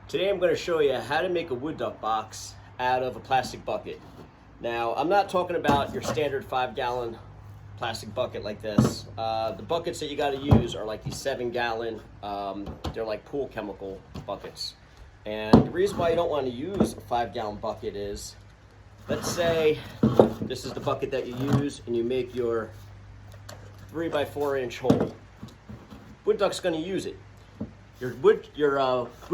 Today I'm going to show you how to make a wood duck box out of a plastic bucket. Now, I'm not talking about your standard 5-gallon plastic bucket like this. The buckets that you got to use are like these 7-gallon, they're like pool chemical buckets. And the reason why you don't want to use a 5-gallon bucket is, let's say this is the bucket that you use and you make your 3x4-inch hole. Wood duck's going to use it. Your wood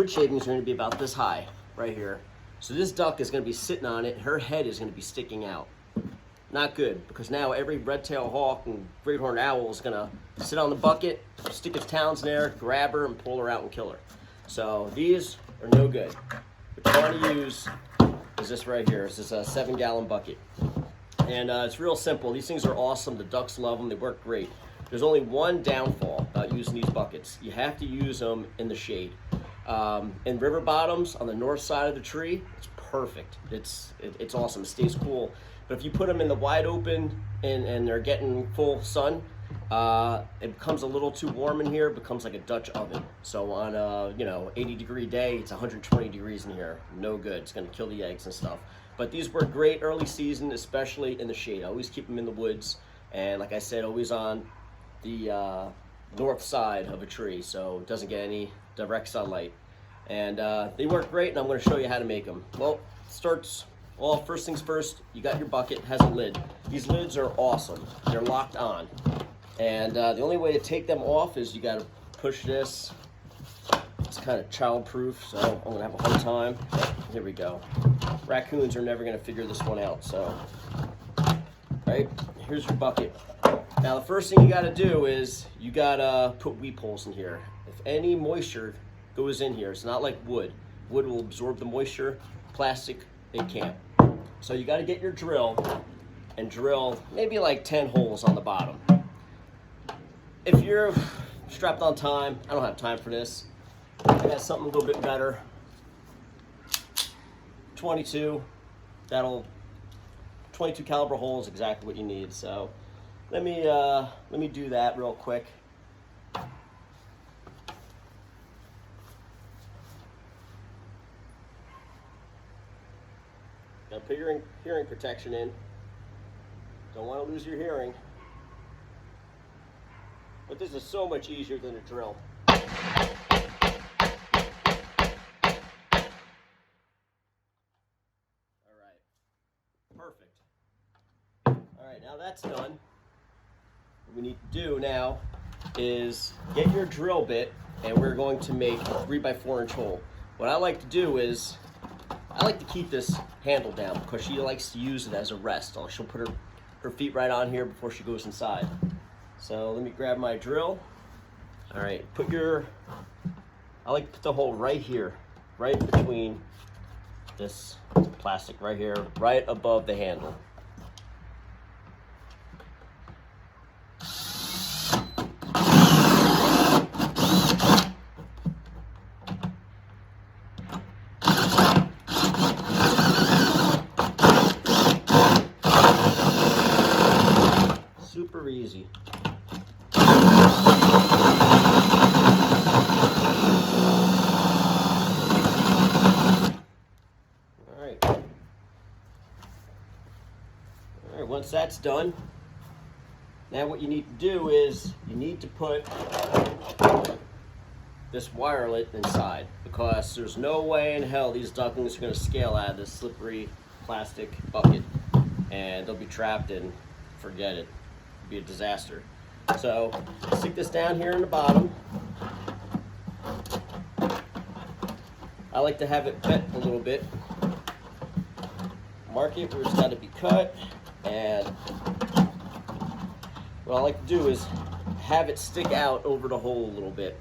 shavings are going to be about this high, right here. So this duck is going to be sitting on it. Her head is going to be sticking out. Not good, because now every red-tailed hawk and great horned owl is going to sit on the bucket, stick its talons in there, grab her, and pull her out and kill her. So these are no good. What you want to use is this right here. This is a 7-gallon bucket. And it's real simple. These things are awesome. The ducks love them. They work great. There's only one downfall about using these buckets. You have to use them in the shade. In river bottoms on the north side of the tree, it's perfect. It's awesome. It stays cool. But if you put them in the wide open and they're getting full sun, it becomes a little too warm in here. It becomes like a Dutch oven. So on a 80-degree day, it's 120 degrees in here. No good. It's going to kill the eggs and stuff. But these work great early season, especially in the shade. I always keep them in the woods, and like I said, always on the north side of a tree, so it doesn't get any direct sunlight. And they work great, and I'm going to show you how to make them. Well, first things first, you got your bucket, it has a lid. These lids are awesome. They're locked on. And the only way to take them off is you got to push this. It's kind of child-proof, so I'm going to have a hard time. Here we go. Raccoons are never going to figure this one out, so. Right, here's your bucket. Now the first thing you got to do is you got to put weep holes in here. If any moisture goes in here, it's not like wood. Wood will absorb the moisture. Plastic, it can't. So you got to get your drill and drill maybe like 10 holes on the bottom. If you're strapped on time, I don't have time for this. I got something a little bit better. 22 caliber hole is exactly what you need. So let me do that real quick. Now put your hearing protection in. Don't want to lose your hearing. But this is so much easier than a drill. Perfect. All right, now that's done. What we need to do now is get your drill bit, and we're going to make a 3x4-inch hole. What I like to do is, I like to keep this handle down because she likes to use it as a rest. She'll put her feet right on here before she goes inside. So let me grab my drill. All right, I like to put the hole right here, right between this plastic right here, right above the handle. Super easy. Once that's done, now what you need to do is you need to put this wirelet inside, because there's no way in hell these ducklings are going to scale out of this slippery plastic bucket, and they'll be trapped and forget it. It'll be a disaster. So stick this down here in the bottom. I like to have it bent a little bit. Mark it where it's got to be cut. And what I like to do is have it stick out over the hole a little bit.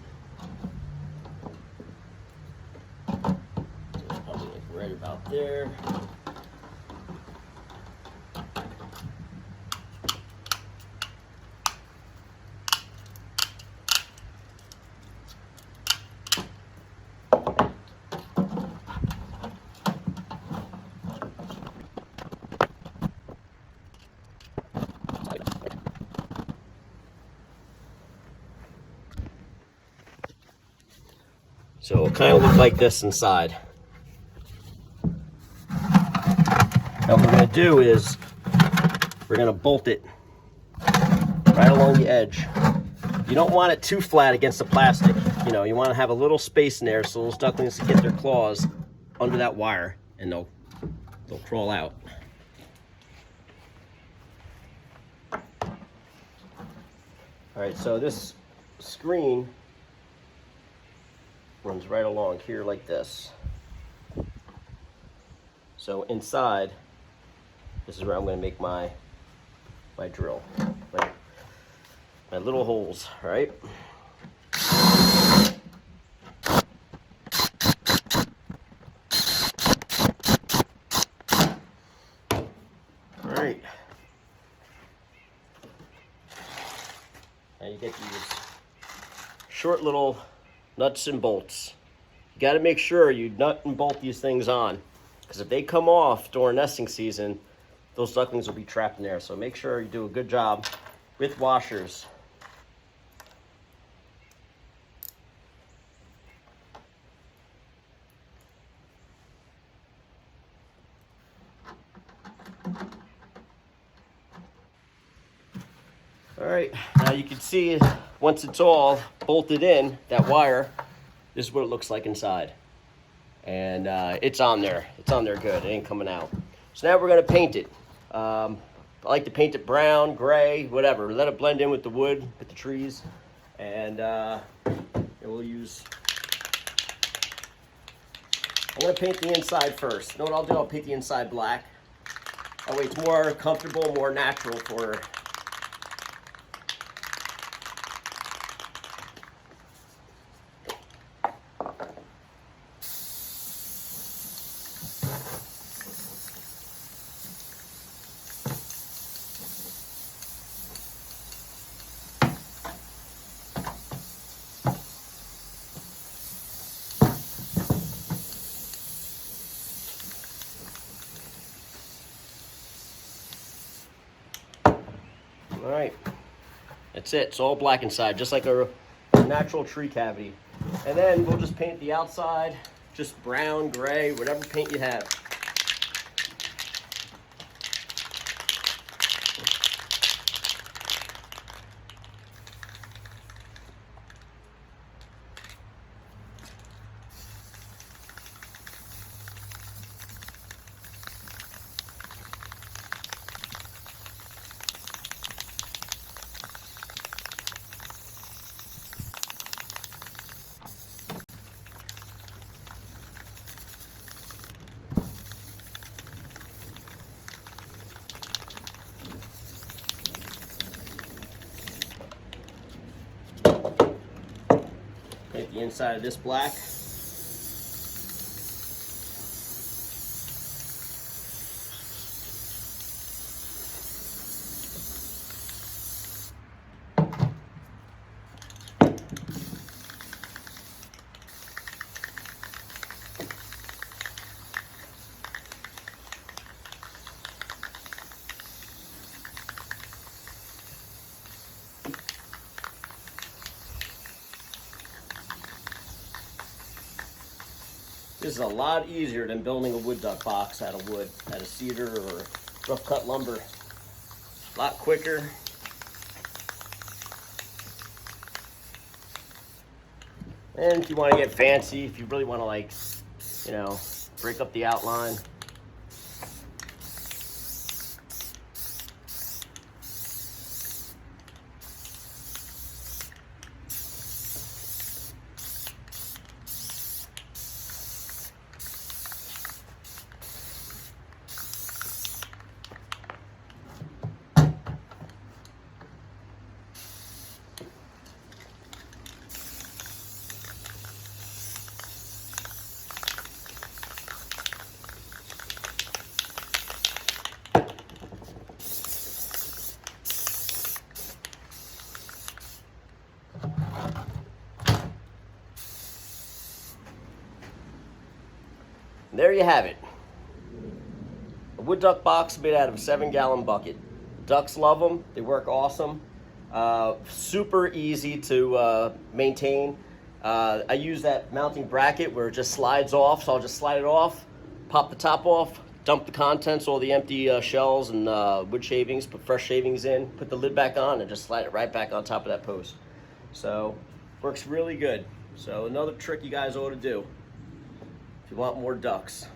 Probably like right about there. So it'll kind of look like this inside. Now what we're going to do is we're going to bolt it right along the edge. You don't want it too flat against the plastic. You know, you want to have a little space in there so those ducklings can get their claws under that wire and they'll crawl out. All right, so this screen runs right along here like this. So inside, this is where I'm going to make my drill, my little holes, all right? All right. Now you get these short little nuts and bolts. You got to make sure you nut and bolt these things on, because if they come off during nesting season, those ducklings will be trapped in there. So make sure you do a good job with washers. All right, now you can see once it's all bolted in, that wire, this is what it looks like inside. And it's on there. It's on there good. It ain't coming out. So now we're going to paint it. I like to paint it brown, gray, whatever. Let it blend in with the wood, with the trees. And we'll use... I'm going to paint the inside first. You know what I'll do? I'll paint the inside black. That way it's more comfortable, more natural for... All right, that's it. It's all black inside, just like a natural tree cavity. And then we'll just paint the outside, just brown, gray, whatever paint you have. Paint the inside of this black. This is a lot easier than building a wood duck box out of wood, out of cedar or rough cut lumber. A lot quicker. And if you want to get fancy, if you really want to, like, you know, break up the outline. There you have it. A wood duck box made out of a 7-gallon bucket. Ducks love them. They work awesome. Super easy to maintain. I use that mounting bracket where it just slides off, so I'll just slide it off, pop the top off, dump the contents, all the empty shells and wood shavings, put fresh shavings in, put the lid back on, and just slide it right back on top of that post. So, works really good. So another trick you guys ought to do if you want more ducks.